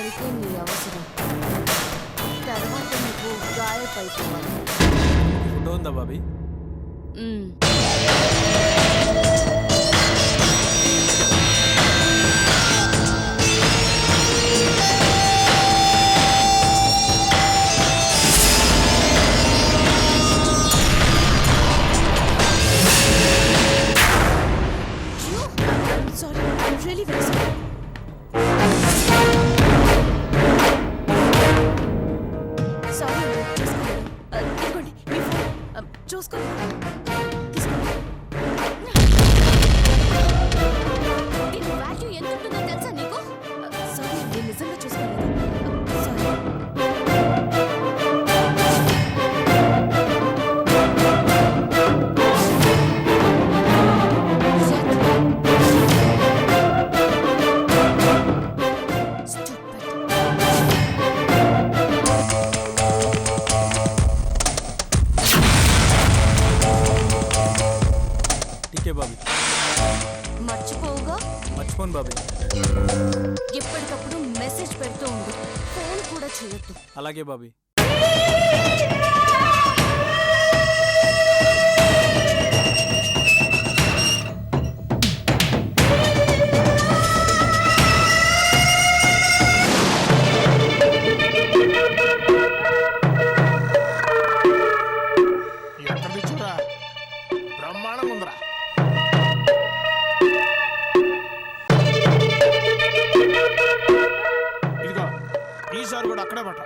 వరకే నీ అవసరం, తర్వాత నీకు గాయపడిపోవాలి. ఫోటో ఉందా Bobby? Sorry, I'm really very sorry. Sorry, చూసుకోండి. ఇదిగోండి మీ ఫోన్ చూసుకోండి. తీసుకోండి. దీని వాల్యూ ఎంత ఉంటుందో తెలుసా నీకు? సారీ, నేను నిజంగా చూసుకోలేదు. సారీ. బాబీ మర్చిపోవుగా? మర్చిపోను బాబీ. ఎప్పటికప్పుడు మెసేజ్ పెడుతూ ఉండు, ఫోన్ కూడా చేయొద్దు. అలాగే బాబీ. బ్రహ్మాండంగా ఉందిరా. ఇదిగో ఈసారి కూడా అక్కడే పట్ట.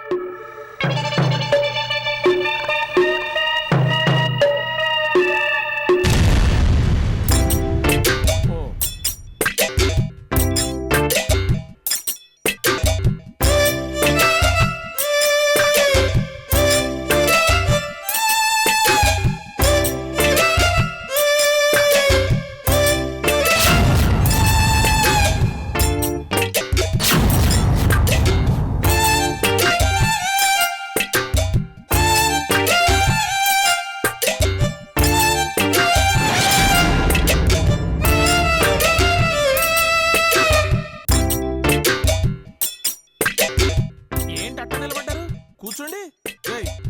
కూర్చోండి.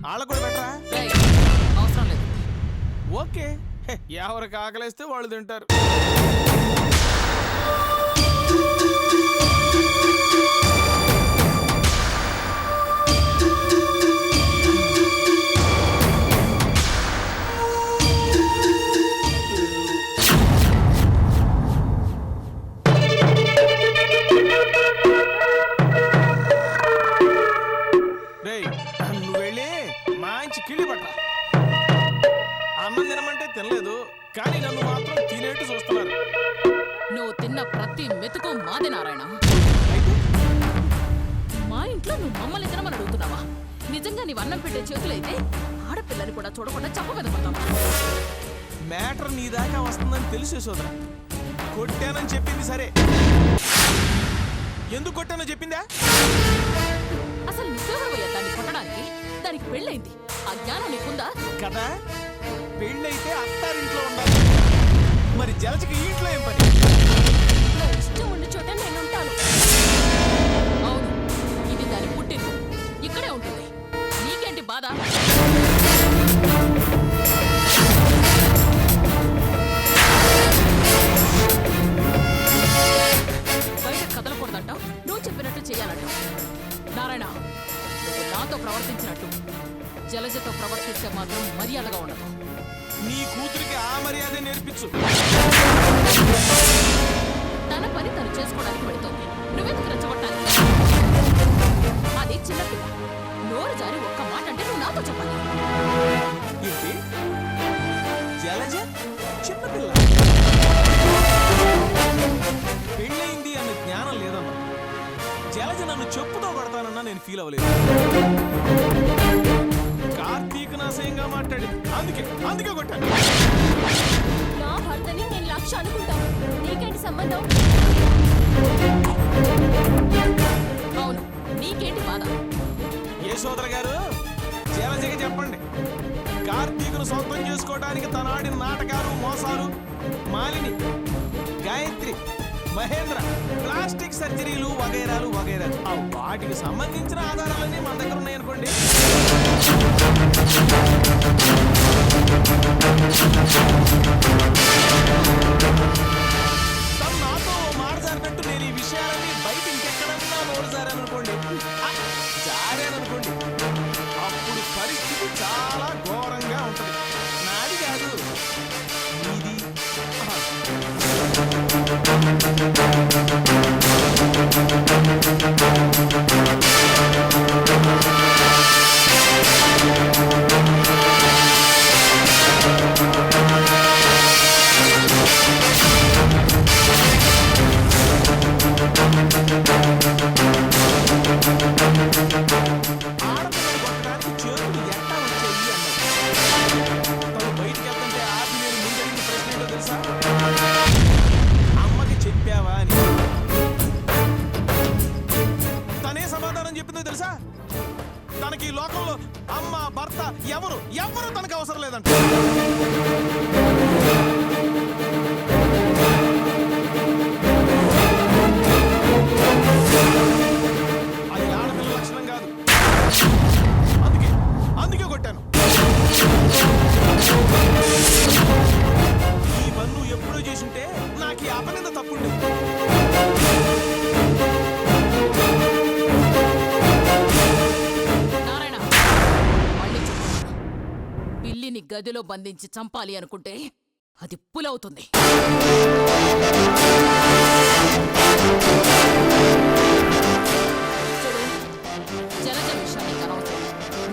వాళ్ళకు కూడా పెట్టరా? అవసరం లేదు. ఓకే, ఎవరికి ఆకలిస్తే వాళ్ళు తింటారు. నువ్వు వెళ్ళి మంచి కిళ్ళి పట్ట. అన్నం తినమంటే తినలేదు, కానీ నన్ను మాత్రం తినేట్టు చూస్తున్నారు. నువ్వు తిన్న ప్రతి మెతుకు మాదే నారాయణ. మా ఇంట్లో నువ్వు మమ్మల్ని తినమని అడుగుతున్నావా? నిజంగా నీవు అన్నం పెట్టే చేతులైతే ఆడపిల్లని కూడా చూడకుండా చెప్ప మీద పడతావా? మ్యాటర్ నీ దాకా వస్తుందని తెలిసే సోదరా. కొట్టానని చెప్పింది సరే, ఎందుకు కొట్టానో చెప్పిందా? అసలు నువ్వెవరవయ్యా దాన్ని కొట్టడానికి? దానికి పెళ్ళైంది, ఆ జ్ఞానం నీకుందా కదా? పెళ్ళైతే అత్తారింట్లో ఉండాలి, మరి జలజకి ఈ ఇంట్లో ఏం పని? ఇష్టం ఉండి చోట నేను ఉంటాను. అవును, ఇది దాని పుట్టింది, ఇక్కడే ఉంటుంది. నీకేంటి బాధ? బయట కదలకూడదంటావు, నువ్వు చెప్పినట్టు చెయ్యాలంటావు. నారాయణ, నువ్వు నాతో ప్రవర్తించినట్టు జలజతో ప్రవర్తిస్తే మాత్రం మర్యాదగా ఉండదు. నీ కూతురికి ఆ మర్యాద నేర్పించు. తన పని తను చేసుకోవడానికి పెడుతోంది, నువ్వెందుకు రెచ్చగొట్టాలి? అది చిన్నపిల్ల, నోరు జారి ఒక్క మాట అంటే నువ్వు నాతో చెప్పాలి. ఏంటి జలజ చిన్నపిల్ల? పెళ్ళయింది అన్న జ్ఞానం లేదమ్మా. జలజ నన్ను చెప్పుతో కొడతానన్నా నేను ఫీల్ అవ్వలేదు. కార్తీక్ నాశయంగా మాట్లాడి అందుకే కొట్టాను. నా భర్తని నేను లక్ష అనుకుంటాను, నీకేంటి సంబంధం? అవును, నీకేంటి బాధ? ఏ సోదర గారు, జలజకి చెప్పండి, కార్తీకును సొంతం చేసుకోవడానికి తను ఆడిన నాటకాలు, మోసాలు, మాలిని, గాయత్రి, మహేంద్ర ప్లాస్టిక్ సర్జరీలు వగైరాలు వగైరాలు ఆ వాటికి సంబంధించిన ఆధారాలన్నీ మన దగ్గర ఉన్నాయనుకోండి. తను నాతో మాట జారినట్టు నేను ఈ విషయాలన్నీ బయట ఇంకెక్కడన్నా నోరు జారాననుకోండి, జారాననుకోండి, అప్పుడు పరిస్థితి చాలా ఘోరంగా ఉంటుంది. నాది కాదు ఇది. ఆడపిల్లలు కొట్టడానికి చేతులు ఎట్టా వచ్చాయి అన్నది. తను బయటికి వెళ్తుంటే ఆపి నేను ముందడిగిన ప్రశ్న ఏంటో తెలుసా? అమ్మకి చెప్పావా అని. తనే సమాధానం చెప్పిందో తెలుసా? తనకి ఈ లోకంలో అమ్మ భర్త ఎవరు తనకు అవసరం లేదంట. అది ఆడపిల్ల లక్షణం కాదు. అందుకే కొట్టాను. ఈ పన్ను ఎప్పుడో చేసుంటే నాకు ఈ అపనింద తప్పుండే. నారాయణ, మళ్ళీ చెప్తున్నా. పిల్లిని గదిలో బంధించి చంపాలి అనుకుంటే అది పులవుతుంది. చూడు, జలజ విషయం నీకు అనవసరం.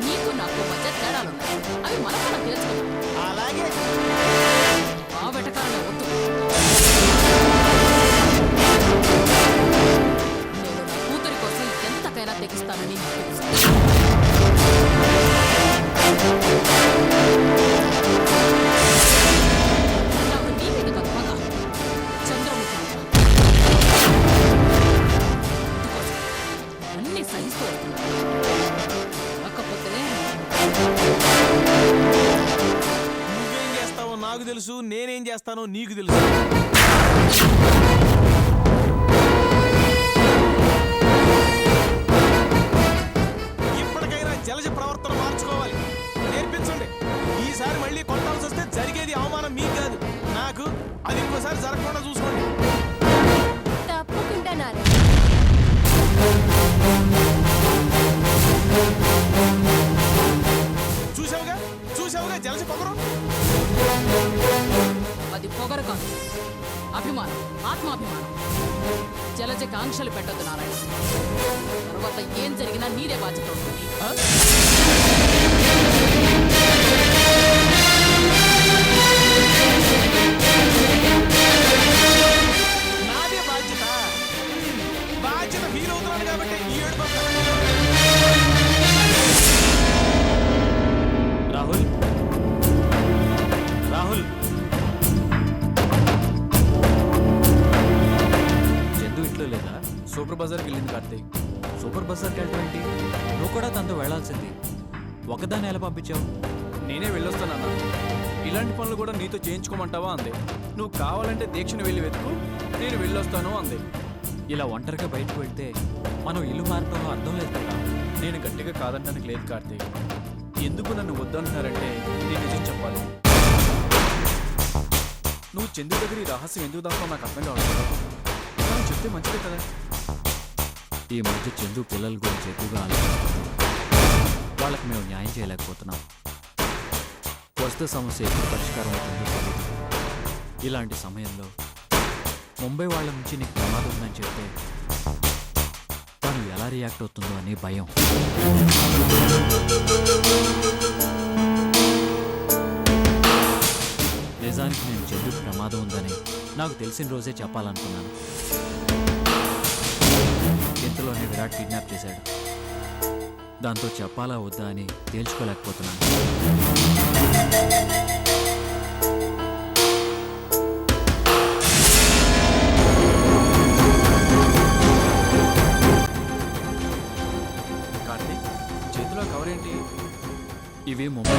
నీకు నాకు మధ్య తేడాలున్నాయి. అవి మనం కూడా తెలుసుకుందాం. అలాగే ఆ వెటకారమే వద్దు. నేను నా కూతురి కోసం ఎంతకైనా తెగిస్తానని నీకు తెలుసు. నాకు నీ మీద కాదు పగ. చంద్రముఖి మీద. అందుకోసం అన్నీ సహిస్తూ వస్తున్నాను. కాకపోతే నువ్వేం చేస్తావో నాకు తెలుసు, నేనేం చేస్తానో నీకు తెలుసు. ఇప్పటికైనా జలజ ప్రవర్తన మార్చుకోవాలి. నేర్పించండి. ఈసారి మళ్ళీ కొట్టాల్సి వస్తే జరిగేది అవమానం మీకు కాదు, నాకు. అది ఇంకోసారి జరగకుండా చూసుకోండి. తప్పకుండా నారాయణ. చూసావుగా జలజ పొగరు. అది పొగరు కాదు, అభిమానం, ఆత్మాభిమానం. జలజకి ఆంక్షలు పెట్టొద్దు నారాయణ. తర్వాత ఏం జరిగినా నీదే బాధ్యత ఉంటుంది. నాదే బాధ్యత ఫీల్ అవుతున్నాను కాబట్టి ఈ ఏడు రాహుల్, చందు ఇంట్లో లేదా? సూపర్ బజార్కి వెళ్ళింది కార్తీక్. సూపర్ బజార్కి వెళ్ళటం ఏంటి? నువ్వు కూడా తనతో వెళ్లాల్సింది. ఒకదాన్ని ఎలా పంపించావు? నేనే వెళ్ళొస్తానన్నా. ఇలాంటి పనులు కూడా నీతో చేయించుకోమంటావా అంది. నువ్వు కావాలంటే దీక్షను వెళ్ళి వెతుకు, నేను వెళ్ళొస్తాను అంది. ఇలా ఒంటరిగా బయటకు వెళ్తే మనం ఇల్లు మారటంలో అర్థం లేదు కదా. నేను గట్టిగా కాదంటానికి లేదు కార్తీక్. ఎందుకు నన్ను వద్దంటున్నారంటే నేను నిజం చెప్పాలి. నువ్వు చందు దగ్గర ఈ రహస్యం ఎందుకు దాకా నాకు అర్థం కావట్లేదు. నాకు చెప్తే మంచిదే కదా. ఈ మధ్య చందు పిల్లల గురించి ఎక్కువగా ఆలోచిస్తున్నాం. వాళ్ళకి మేము న్యాయం చేయలేకపోతున్నాం. ప్రస్తుత సమస్య ఎప్పుడు పరిష్కారం అవుతుందో తెలియదు. ఇలాంటి సమయంలో ముంబై వాళ్ళ నుంచి నీకు ప్రమాదం ఉందని చెప్తే తను ఎలా రియాక్ట్ అవుతుందో అని భయం. నిజానికి నేను చందుకు ప్రమాదం ఉందని నాకు తెలిసిన రోజే చెప్పాలనుకున్నాను. ఇంతలోనే విరాట్ కిడ్నాప్ చేశాడు. దాంతో చెప్పాలా వద్దా అని తేల్చుకోలేకపోతున్నాను. కార్తీక్, చేతిలో కవర్ ఏంటి? ఇవి ముంబై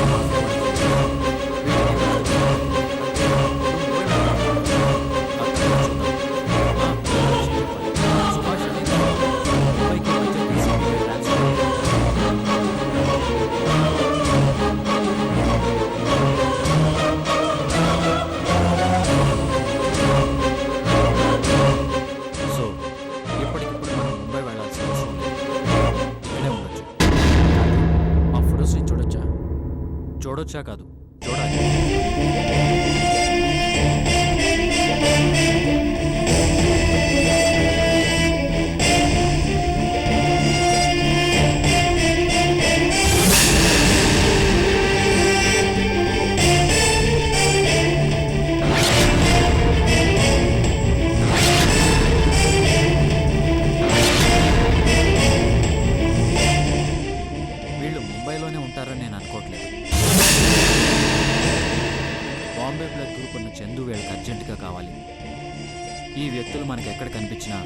చూడొచ్చా కాదు చూడాలి. వీళ్ళు ముంబైలోనే ఉంటారని నేను అనుకోవట్లేదు. బాంబే బ్లడ్ గ్రూప్ ఉన్న చందు వీళ్ళకి అర్జెంటుగా కావాలి. ఈ వ్యక్తులు మనకి ఎక్కడ కనిపించినా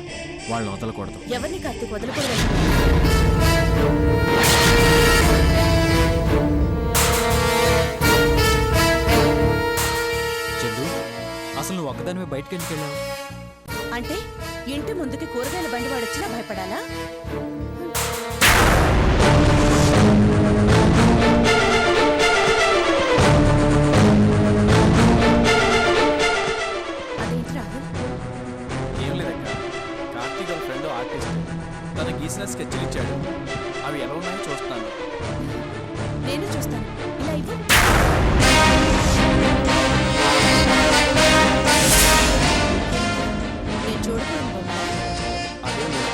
వాళ్ళని వదలకూడదు. ఎవరిని కార్తీక్ వదలకూడదు? చందు, అసలు నువ్వు ఒక్కదానివే బయటకు ఎందుకు వెళ్ళావు? అంటే ఇంటి ముందుకి కూరగాయల బండి వాడొచ్చినా భయపడాలా? అదేంటి రాహుల్? ఏం లేదక్క, కార్తీక్ వాళ్ళ ఫ్రెండ్ ఆర్టిస్ట్ తన గీసిన స్కెచ్లు ఇచ్చాడు. అవి ఎలా ఉన్నాయో చూస్తాను. నేను చూస్తాను. ఇలా ఇవ్వు. నేను చూడకూడదు బాబా. అదే లేదు.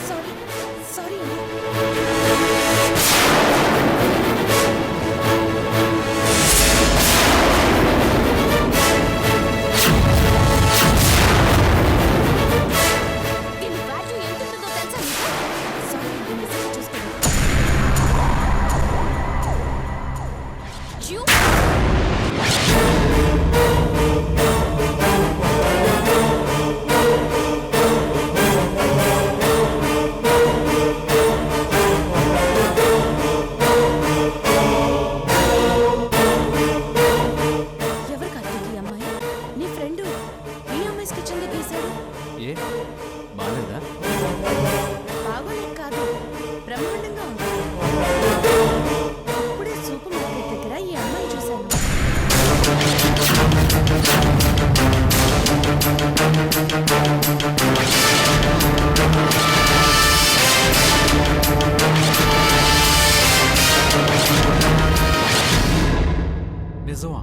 సారీ సారీ అండి. దీని వాల్యూ ఎంత ఉంటుందో తెలుసా నీకు? సారీ అండి, నిజంగా చూసుకోలేదు. జ్యూ. ఎవరు కార్తీక్ ఈ అమ్మాయి? నీ ఫ్రెండ్ ఈ అమ్మాయి స్కెచ్ ఎందుకు గీశాడు? ఏ బాగాలేదా? బాగోలేదు కాదు, బ్రహ్మాండంగా ఉంది. ఇప్పుడే సూపర్ మార్కెట్ దగ్గర ఈ అమ్మాయి చూశాను. నిజమా?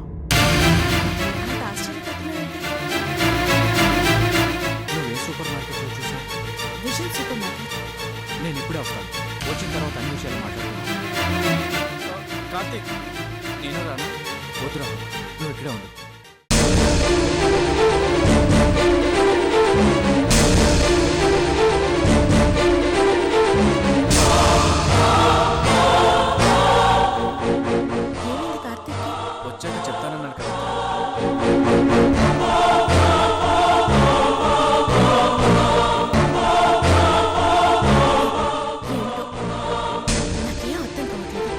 అంత ఆశ్చర్యపోతున్నావేంటి? నువ్వు ఏ సూపర్ మార్కెట్లో చూసావు? Vision super market. నేను ఇప్పుడే వస్తాను. వచ్చిన తర్వాత అన్ని విషయాలు మాట్లాడుతున్నాను. కార్తీక్, నేను రాను. వద్దురా, నువ్వు ఇక్కడే ఉండు. ఏమైంది కార్తీక్? వచ్చాక చెప్తానన్నాడు కదా. ఏంటో నాకేం అర్థం కావట్లేదు.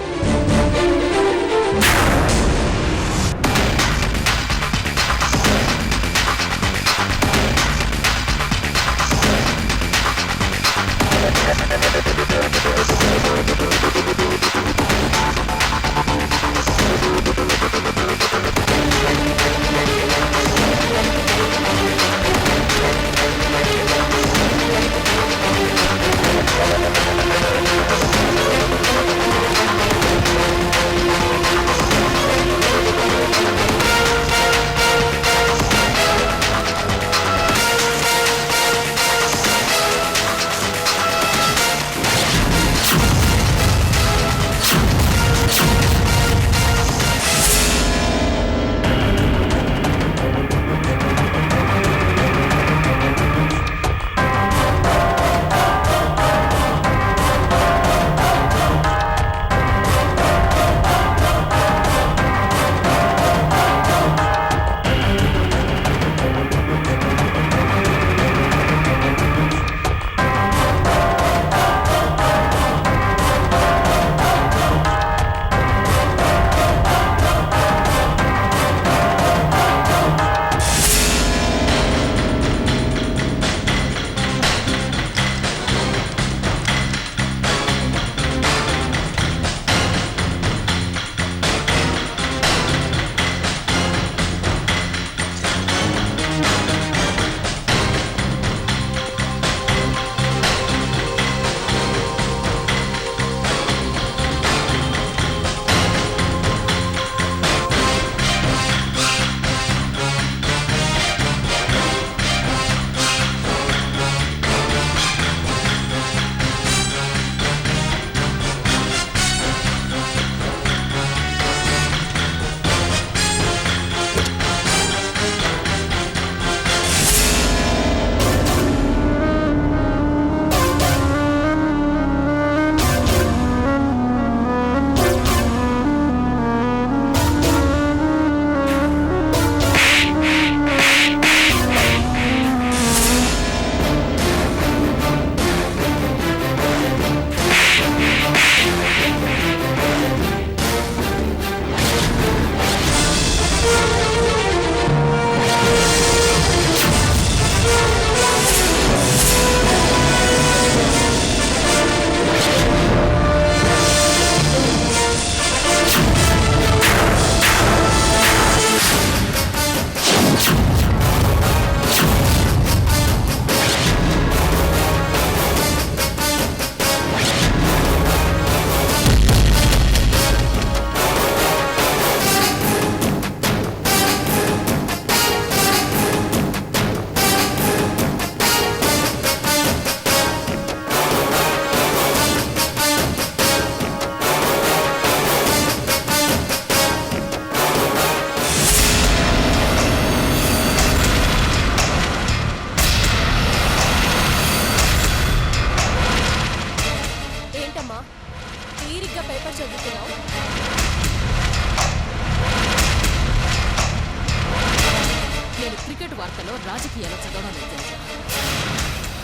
రాజకీయాలు చదవడం లేదు తెలుసా?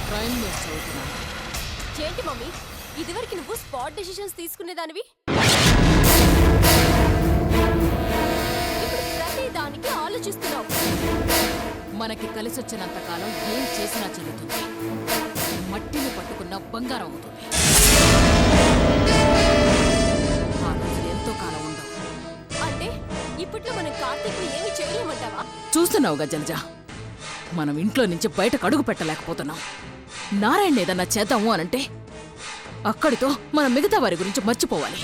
ప్రైమ్ న్యూస్ చదువుతున్నాను. ఏంటి మమ్మీ ఇదివరకు నువ్వు స్పాట్ డెసిషన్స్ తీసుకునేదానివి, ఇప్పుడు ప్రతి దానికి ఆలోచిస్తున్నావు. మనకి కలిసొచ్చినంత కాలం ఏం చేసినా చెల్లుతుంది. మట్టిని పట్టుకున్న బంగారం అవుతుంది. ఆ రోజులు ఎంతో కాలం ఉండవు. అంటే ఇప్పట్లో మనం కార్తీక్ ఏమి చేయలేమంటావా? చూస్తున్నావుగా జలజ, మనం ఇంట్లో నుంచి బయటకు అడుగు పెట్టలేకపోతున్నాం. నారాయణ ఏదన్నా చేద్దాము అనంటే అక్కడితో మనం మిగతా వారి గురించి మర్చిపోవాలి.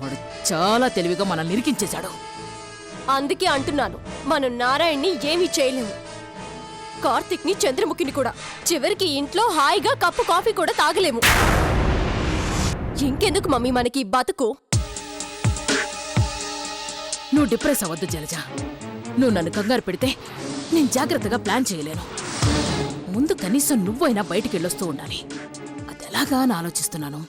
వాడు చాలా తెలివిగా మనల్ని ఇరికించేశాడు. అందుకే అంటున్నాను, మనం నారాయణ్ని ఏమీ చేయలేము. కార్తీక్ ని చంద్రముఖిని కూడా. చివరికి ఇంట్లో హాయిగా కప్పు కాఫీ కూడా తాగలేము. ఇంకెందుకు మమ్మీ మనకి ఈ బతుకు? నువ్వు డిప్రెస్ అవ్వద్దు జలజ. నువ్వు నన్ను కంగారు పెడితే నేను జాగ్రత్తగా ప్లాన్ చేయలేను. ముందు కనీసం నువ్వైనా బయటికి వెళ్ళొస్తూ ఉండాలి. అది ఎలాగా అని ఆలోచిస్తున్నాను.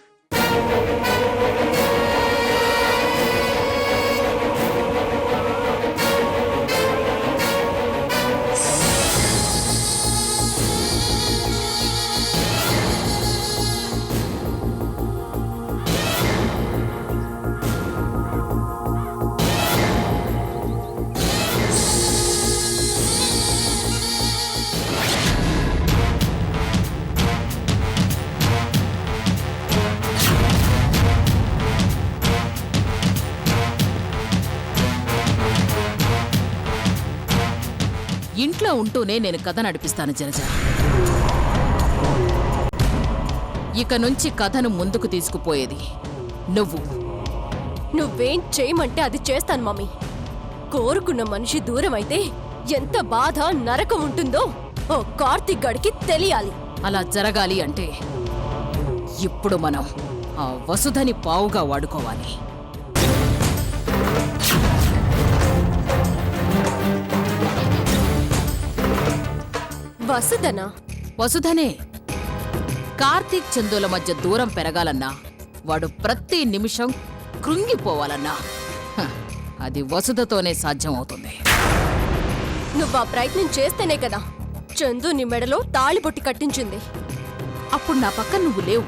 ఇంట్లో ఉంటూనే నేను కథ నడిపిస్తాను జలజ. ఇక నుంచి కథను ముందుకు తీసుకుపోయేది నువ్వు. నువ్వేం చేయమంటే అది చేస్తాను మమ్మీ. కోరుకున్న మనిషి దూరం అయితే ఎంత బాధ నరకం ఉంటుందో ఓ కార్తీక్ గడికి తెలియాలి. అలా జరగాలి అంటే ఇప్పుడు మనం ఆ వసుధని పావుగా వాడుకోవాలి. వసుధనా? వసుధనే. కార్తీక్ చందుల మధ్య దూరం పెరగాలన్నా, వాడు ప్రతి నిమిషం కృంగిపోవాలన్నా అది వసుధతోనే సాధ్యమవుతుంది. నువ్వు ఆ ప్రయత్నం చేస్తేనే కదా చందు నీ మెడలో తాళిబొట్టి కట్టించింది. అప్పుడు నా పక్కన నువ్వు లేవు.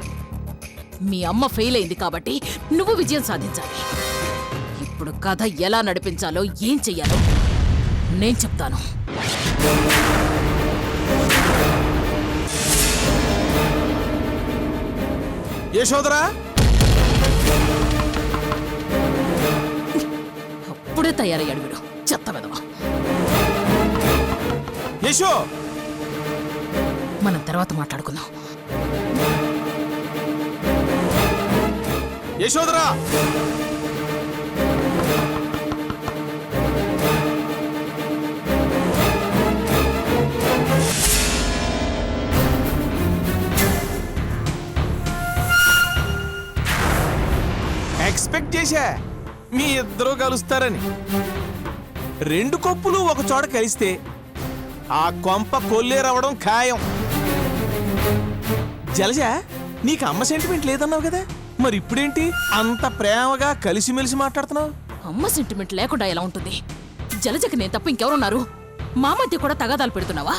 మీ అమ్మ ఫెయిల్ అయింది కాబట్టి నువ్వు విజయం సాధించాలి. ఇప్పుడు కథ ఎలా నడిపించాలో ఏం చెయ్యాలో నేను చెప్తాను. యశోదరా, అప్పుడే తయారయ్యాడు వీడు, చెత్త వెదవా. యశో, మనం తర్వాత మాట్లాడుకుందాం. యశోదరా, ఎక్స్పెక్ట్ చేశా మీ ఇద్దరూ కలుస్తారని. రెండు కప్పులు ఒక చోట కలిస్తే ఆ కొంప కొల్లేరవడం ఖాయం. జలజ, నీకు అమ్మ సెంటిమెంట్ లేదన్నావు కదా, మరి ఇప్పుడేంటి అంత ప్రేమగా కలిసిమెలిసి మాట్లాడుతున్నావు? అమ్మ సెంటిమెంట్ లేకుండా ఎలా ఉంటుంది? జలజకి నేను తప్ప ఇంకెవరున్నారు? మా మధ్య కూడా తగాదాలు పెడుతున్నావా?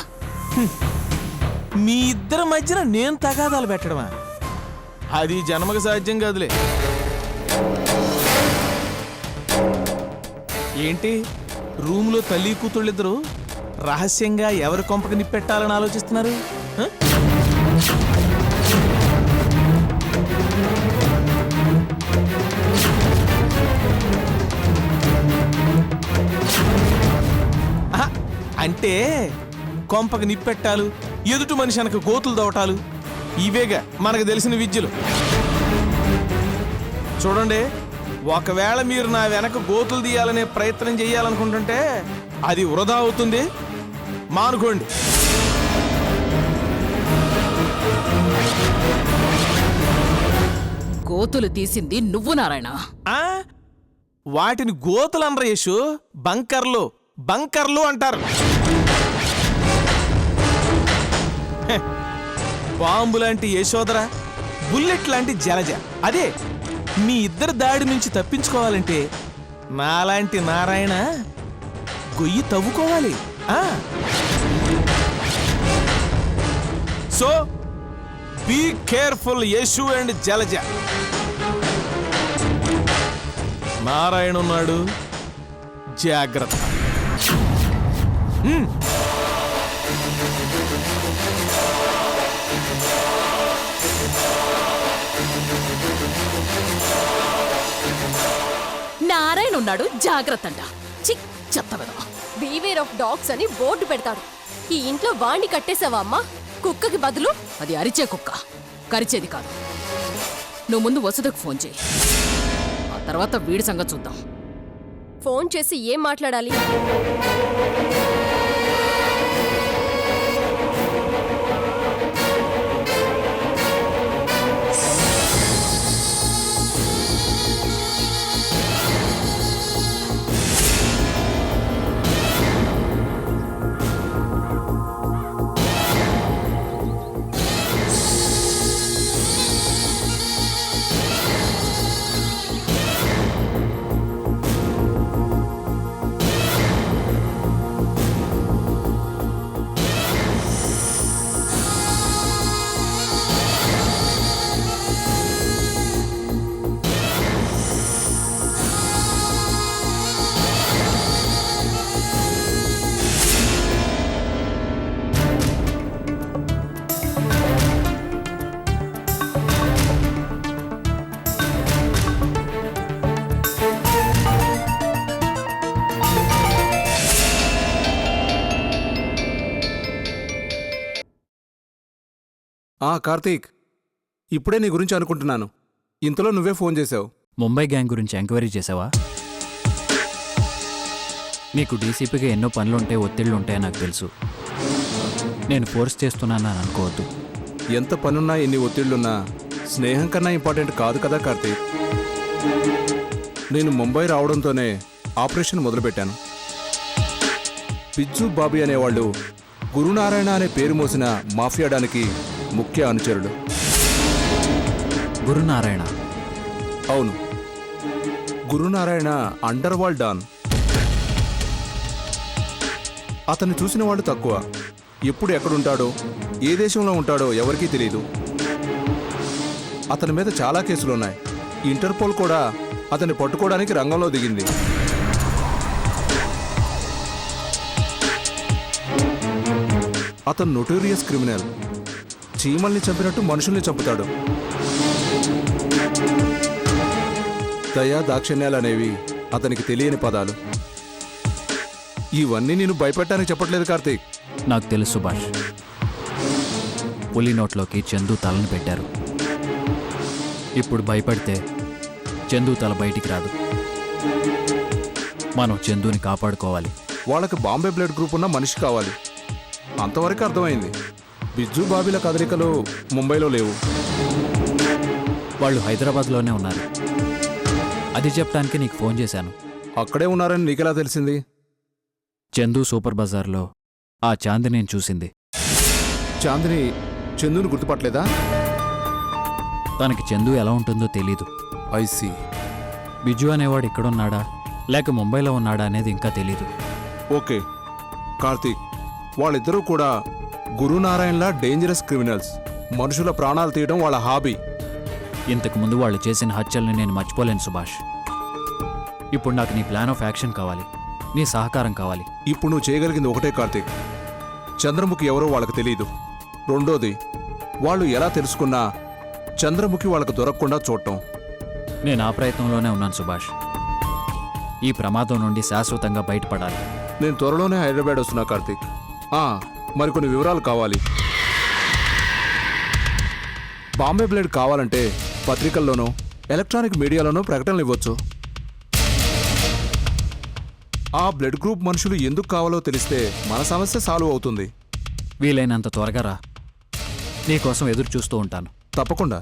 మీ ఇద్దరి మధ్యన నేను తగాదాలు పెట్టడమా? అది జన్మకు సాధ్యం కాదులే. ఏంటి రూమ్లో తల్లి కూతుళ్ళిద్దరూ రహస్యంగా ఎవరి కొంపకి నిప్పెట్టాలని ఆలోచిస్తున్నారు? అంటే కొంపకి నిప్పెట్టాలు, ఎదుటి మనిషి అనక గోతులు దోవటాలు, ఇవేగా మనకు తెలిసిన విద్యలు. చూడండి, ఒకవేళ మీరు నా వెనక గోతులు తీయాలనే ప్రయత్నం చేయాలనుకుంటుంటే అది వృధా అవుతుంది, మానుకోండి. గోతులు తీసింది నువ్వు నారాయణ. వాటిని గోతులు అనరు యేసు, బంకర్లు బంకర్లు అంటారు. బాంబు లాంటి యశోదర, బుల్లెట్ లాంటి జలజ. అదే మీ ఇద్దరు దాడి నుంచి తప్పించుకోవాలంటే నాలాంటి నారాయణ గొయ్యి తవ్వుకోవాలి. So be careful Yashu and Jalaja. Narayana ఉన్నాడు, జాగ్రత్త. నారాయణ ఉన్నాడు, జాగ్రత్త అంట. చి చెత్త వెధవ. బీవేర్ ఆఫ్ డాగ్స్ అని బోర్డు పెడతారు. ఈ ఇంట్లో వాణ్ణి కట్టేసావా అమ్మా? కుక్కకి బదులు. అది అరిచే కుక్క, కరిచేది కాదు. నువ్వు ముందు వసుదకు ఫోన్ చేయి, ఆ తర్వాత వీడి సంగతి చూద్దాం. ఫోన్ చేసి ఏం మాట్లాడాలి? కార్తీక్, ఇప్పుడే నీ గురించి అనుకుంటున్నాను. ఇంతలో నువ్వే ఫోన్ చేశావు. ముంబై గ్యాంగ్ గురించి ఎంక్వైరీ చేసావా? నీకు డీసీపీగా ఎన్నో పనులుంటాయి, ఒత్తిళ్లుంటాయో నాకు తెలుసు. నేను ఫోర్స్ చేస్తున్నానని అనుకోవద్దు. ఎంత పనున్నా, ఎన్ని ఒత్తిళ్లున్నా స్నేహం కన్నా ఇంపార్టెంట్ కాదు కదా కార్తీక్. నేను ముంబై రావడంతోనే ఆపరేషన్ మొదలుపెట్టాను. పిజ్జు బాబీ అనేవాళ్ళు గురునారాయణ అనే పేరు మోసిన మాఫియాడానికి ముఖ్య అనుచరుడు. గురునారాయణ? అవును, గురునారాయణ అండర్ వరల్డ్ డాన్. అతన్ని చూసిన వాళ్ళు తక్కువ. ఎప్పుడు ఎక్కడుంటాడో, ఏ దేశంలో ఉంటాడో ఎవరికీ తెలియదు. అతని మీద చాలా కేసులున్నాయి. ఇంటర్పోల్ కూడా అతన్ని పట్టుకోవడానికి రంగంలో దిగింది. అతను నోటోరియస్ క్రిమినల్. చీమల్ని చంపినట్టు మనుషుల్ని చంపుతాడు. దయా దాక్షిణ్యాలనేవి అతనికి తెలియని పదాలు. ఇవన్నీ నేను భయపెట్టడానికి చెప్పట్లేదు కార్తీక్. నాకు తెలుసు సుభాష్. పులి నోట్లోకి చందు తలని పెట్టారు. ఇప్పుడు భయపడితే చందు తల బయటికి రాదు. మనం చందుని కాపాడుకోవాలి. వాళ్ళకి బాంబే బ్లడ్ గ్రూప్ ఉన్న మనిషి కావాలి. అంతవరకు అర్థమైంది. బిజ్జు బాబీల కదలికలు ముంబైలో లేవు. వాళ్ళు హైదరాబాద్లోనే ఉన్నారు. అది చెప్పడానికి నీకు ఫోన్ చేశాను. అక్కడే ఉన్నారని నీకెలా తెలిసింది? చందు సూపర్ బజార్లో ఆ చాందిని చూసింది. చాందిని చందుని గుర్తుపట్టలేదా? తనకి చందు ఎలా ఉంటుందో తెలీదు. ఐసీ. బిజు అనేవాడు ఇక్కడున్నాడా లేక ముంబైలో ఉన్నాడా అనేది ఇంకా తెలీదు. ఓకే కార్తీక్, వాళ్ళిద్దరూ కూడా గురునారాయణలా డేంజరస్ క్రిమినల్స్. మనుషుల ప్రాణాలు తీయడం వాళ్ళ హాబీ. ఇంతకుముందు వాళ్ళు చేసిన హత్యల్ని నేను మర్చిపోలేను సుభాష్. ఇప్పుడు నాకు నీ ప్లాన్ ఆఫ్ యాక్షన్ కావాలి, నీ సహకారం కావాలి. ఇప్పుడు నువ్వు చేయగలిగింది ఒకటే కార్తీక్. చంద్రముఖి ఎవరో వాళ్ళకి తెలీదు. రెండోది, వాళ్ళు ఎలా తెలుసుకున్నా చంద్రముఖి వాళ్ళకు దొరకకుండా చూడటం. నేను ఆ ప్రయత్నంలోనే ఉన్నాను సుభాష్. ఈ ప్రమాదం నుండి శాశ్వతంగా బయటపడాలి. నేను త్వరలోనే హైదరాబాద్ వస్తున్నా కార్తీక్. మరికొన్ని వివరాలు కావాలి. బాంబే బ్లేడ్ కావాలంటే పత్రికల్లోనో ఎలక్ట్రానిక్ మీడియాలోనో ప్రకటనలు ఇవ్వచ్చు. ఆ బ్లడ్ గ్రూప్ మనుషులు ఎందుకు కావాలో తెలిస్తే మన సమస్య సాల్వ్ అవుతుంది. వీలైనంత త్వరగా రా. నీకోసం ఎదురు చూస్తూ ఉంటాను. తప్పకుండా.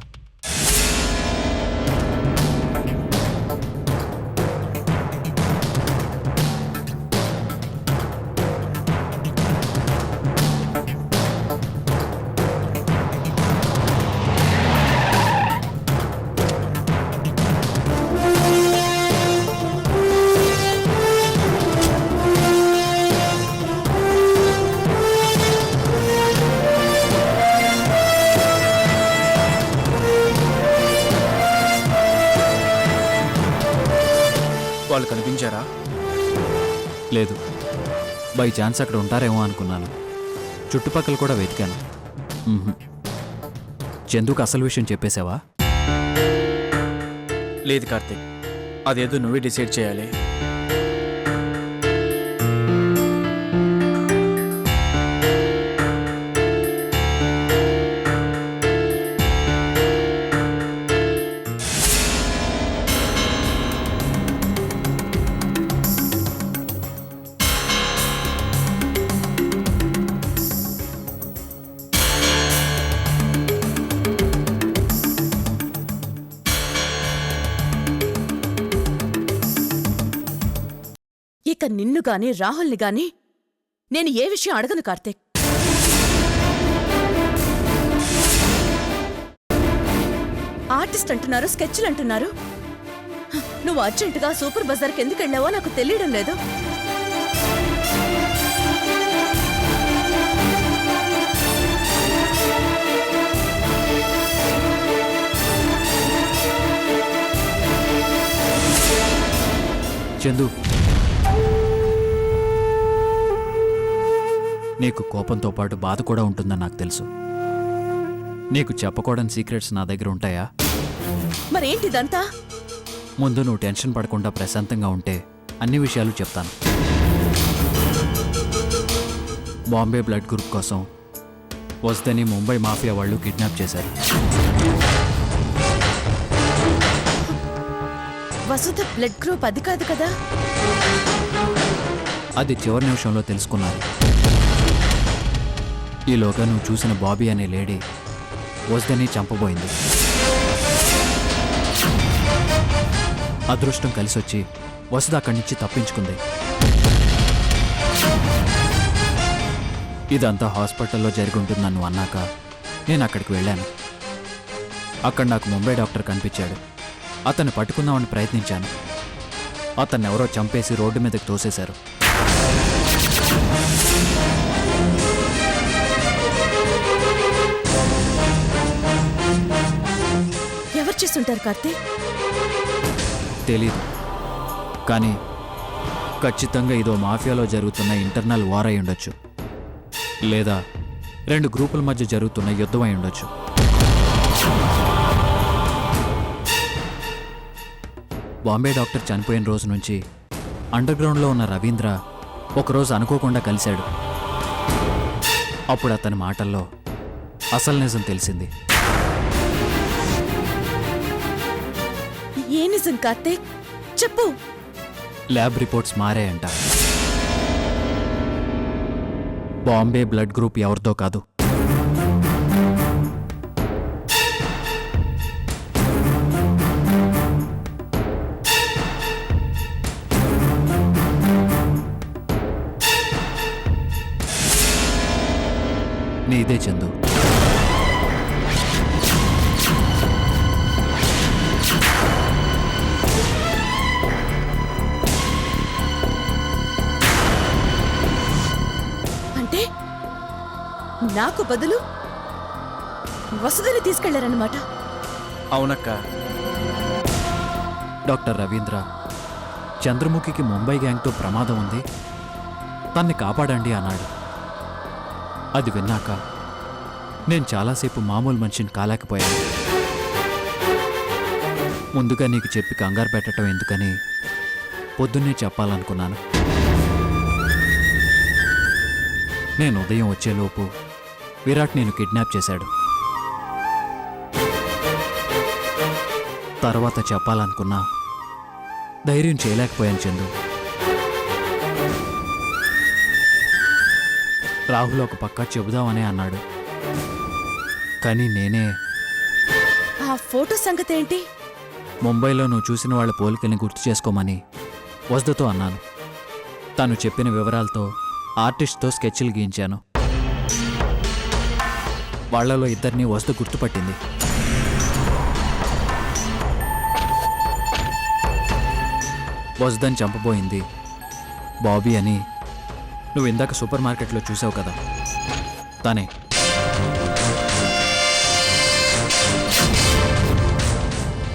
చెప్పించారా? లేదు, బై ఛాన్స్ అక్కడ ఉంటారేమో అనుకున్నాను. చుట్టుపక్కల కూడా వెతికాను. మ్మ్హ్. చందుకు అసలు విషయం చెప్పేశావా? లేదు కార్తీక్, అదేదో నువ్వే డిసైడ్ చేయాలి. ఇక నిన్ను గాని రాహుల్ని గాని నేను ఏ విషయం అడగను కార్తీక్. ఆర్టిస్ట్ అంటున్నారు, స్కెచ్లు అంటున్నారు. నువ్వు అర్జెంటుగా సూపర్ బజార్కి ఎందుకు వెళ్ళావో నాకు తెలియడం లేదు. చందు, నీకు కోపంతో పాటు బాధ కూడా ఉంటుందని నాకు తెలుసు. నీకు చెప్పకూడని సీక్రెట్స్ నా దగ్గర ఉంటాయా? మరేంటిదంతా? ముందు నువ్వు టెన్షన్ పడకుండా ప్రశాంతంగా ఉంటే అన్ని విషయాలు చెప్తాను. బాంబే బ్లడ్ గ్రూప్ కోసం వస్తేని ముంబై మాఫియా వాళ్ళు కిడ్నాప్ చేశారు. వసుధ బ్లడ్ గ్రూప్ అది కాదు కదా? అది చివరి నిమిషంలో తెలుసుకున్నారు. ఈలోగా నువ్వు చూసిన బాబీ అనే లేడీ వస్తేని చంపబోయింది. అదృష్టం కలిసొచ్చి వసుధ అక్కడి నుంచి తప్పించుకుంది. ఇదంతా హాస్పిటల్లో జరిగి ఉంటుందని నువ్వు అన్నాక నేను అక్కడికి వెళ్ళాను. అక్కడ నాకు ముంబై డాక్టర్ కనిపించాడు. అతన్ని పట్టుకుందామని ప్రయత్నించాను. అతన్ని ఎవరో చంపేసి రోడ్డు మీదకి తోసేశారు. ఎవరు చేస్తుంటారు కార్తీక్? తెలీదు, కానీ ఖచ్చితంగా ఇదో మాఫియాలో జరుగుతున్న ఇంటర్నల్ వార్ అయి ఉండొచ్చు, లేదా రెండు గ్రూపుల మధ్య జరుగుతున్న యుద్ధం అయి ఉండొచ్చు. బాంబే డాక్టర్ చనిపోయిన రోజు నుంచి అండర్గ్రౌండ్లో ఉన్న రవీంద్ర ఒకరోజు అనుకోకుండా కలిశాడు. అప్పుడు అతని మాటల్లో అసలు నిజం తెలిసింది. ఏ నిజం కార్తీక్? చెప్పు. ల్యాబ్ రిపోర్ట్స్ మారాయంట. బాంబే బ్లడ్ గ్రూప్ ఎవరితో కాదు, నీదే చందు. అంటే నాకు బదులు వసుధని తీసుకెళ్లారన్నమాట. అవునక్క. డాక్టర్ రవీంద్ర చంద్రముఖికి ముంబై గ్యాంగ్తో ప్రమాదం ఉంది, తన్ని కాపాడండి అన్నాడు. అది విన్నాక నేను చాలాసేపు మామూలు మనిషిని కాలేకపోయాను. ముందుగా నీకు చెప్పి కంగారు పెట్టడం ఎందుకని పొద్దున్నే చెప్పాలనుకున్నాను. నేను ఉదయం వచ్చేలోపు విరాట్ నేను కిడ్నాప్ చేశాడు. తర్వాత చెప్పాలనుకున్నా ధైర్యం చేయలేకపోయాను చందు. రాహుల్ ఒక పక్క చెబుదామనే అన్నాడు, కానీ నేనే ఆ ఫోటో సంగతి ఏంటి? ముంబైలో నువ్వు చూసిన వాళ్ళ పోలికల్ని గుర్తు చేసుకోమని వసుధతో అన్నాను. తను చెప్పిన వివరాలతో ఆర్టిస్ట్తో స్కెచ్లు గీయించాను. వాళ్లలో ఇద్దరిని వసుధ గుర్తుపట్టింది. వసుధని చంపబోయింది బాబీ అని నువ్వు ఇందాక సూపర్ మార్కెట్లో చూసావు కదా, తనే.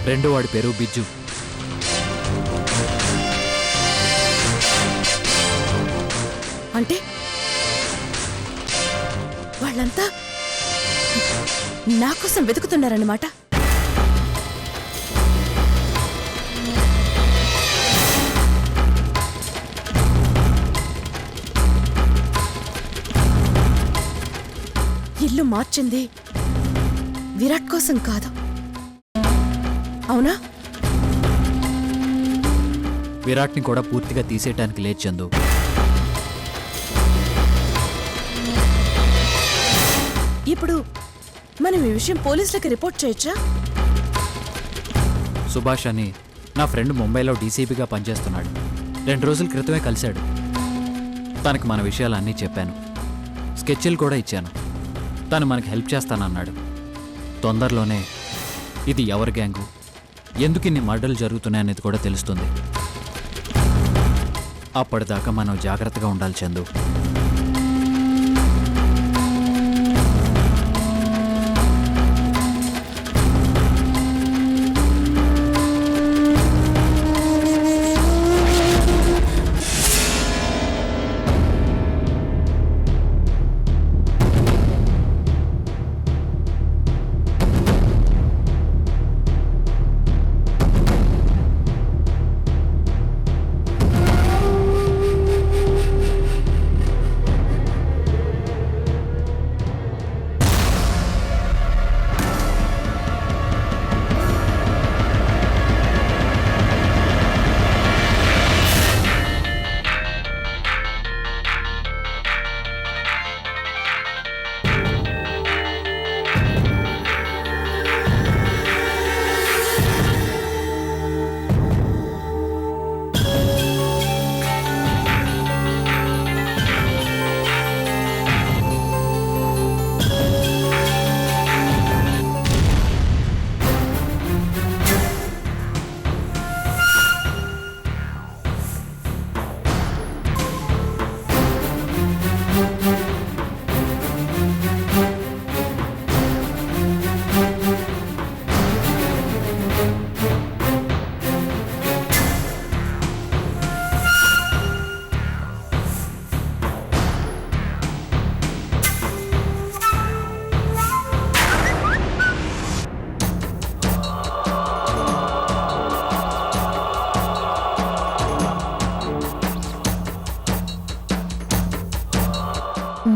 రెండో వాడి పేరు బిజ్జు. నా కోసం వెతుకుతున్నారన్నమాట. ఇల్లు మార్చింది విరాట్ కోసం కాదు, అవునా? విరాట్ని కూడా పూర్తిగా తీసేయటానికి లేదు చందు. ఇప్పుడు మనం ఈ విషయం పోలీసులకి రిపోర్ట్ చేయొచ్చా? సుభాష్ అని నా ఫ్రెండ్ ముంబైలో డీసీపీగా పనిచేస్తున్నాడు. 2 రోజుల క్రితమే కలిశాడు. తనకి మన విషయాలన్నీ చెప్పాను, స్కెచ్లు కూడా ఇచ్చాను. తను మనకి హెల్ప్ చేస్తానన్నాడు. తొందరలోనే ఇది ఎవరి గ్యాంగు, ఎందుకు ఇన్ని మర్డర్లు జరుగుతున్నాయనేది కూడా తెలుస్తుంది. అప్పటిదాకా మనం జాగ్రత్తగా ఉండాలి చందు.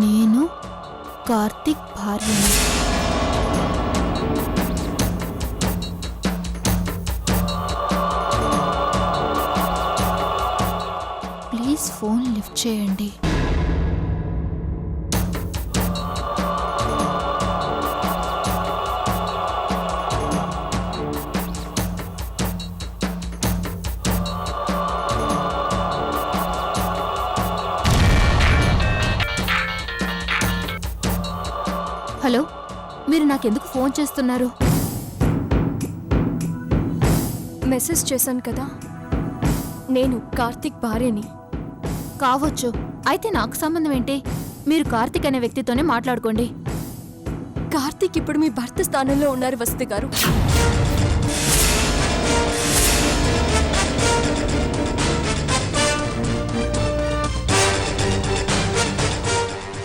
నేను కార్తిక్ భార్యని. ప్లీజ్ ఫోన్ లిఫ్ట్ చేయండి. హలో, మీరు నాకెందుకు ఫోన్ చేస్తున్నారు? మెసేజ్ చేశాను కదా, నేను కార్తిక్ భార్యని. కావచ్చు, అయితే నాకు సంబంధం ఏంటి? మీరు కార్తిక్ అనే వ్యక్తితోనే మాట్లాడుకోండి. కార్తిక్ ఇప్పుడు మీ భర్త స్థానంలో ఉన్నారు వసతి గారు.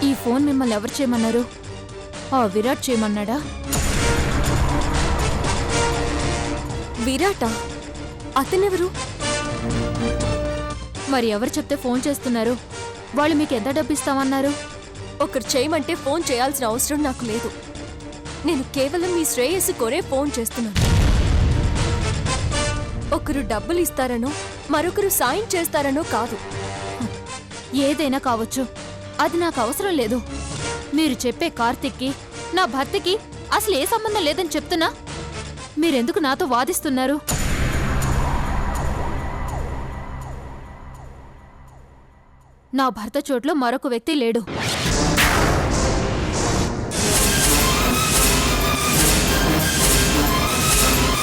ఈ ఫోన్ మిమ్మల్ని ఎవరు చేయమన్నారు? ఆ విరాట్ చేయమన్నాడా? విరాటా? అతనెవరు? మరి ఎవరు చెప్తే ఫోన్ చేస్తున్నారు? వాళ్ళు మీకు ఎంత డబ్బు ఇస్తామన్నారు? ఒకరు చేయమంటే ఫోన్ చేయాల్సిన అవసరం నాకు లేదు. నేను కేవలం మీ శ్రేయస్సు కోరే ఫోన్ చేస్తున్నాను. ఒకరు డబ్బులు ఇస్తారనో మరొకరు సాయం చేస్తారనో కాదు. ఏదైనా కావచ్చు, అది నాకు అవసరం లేదు. మీరు చెప్పే కార్తిక్కి నా భర్తకి అసలు ఏ సంబంధం లేదని చెప్తున్నా మీరెందుకు నాతో వాదిస్తున్నారు? నా భర్త చోట్లో మరొక వ్యక్తి లేడు.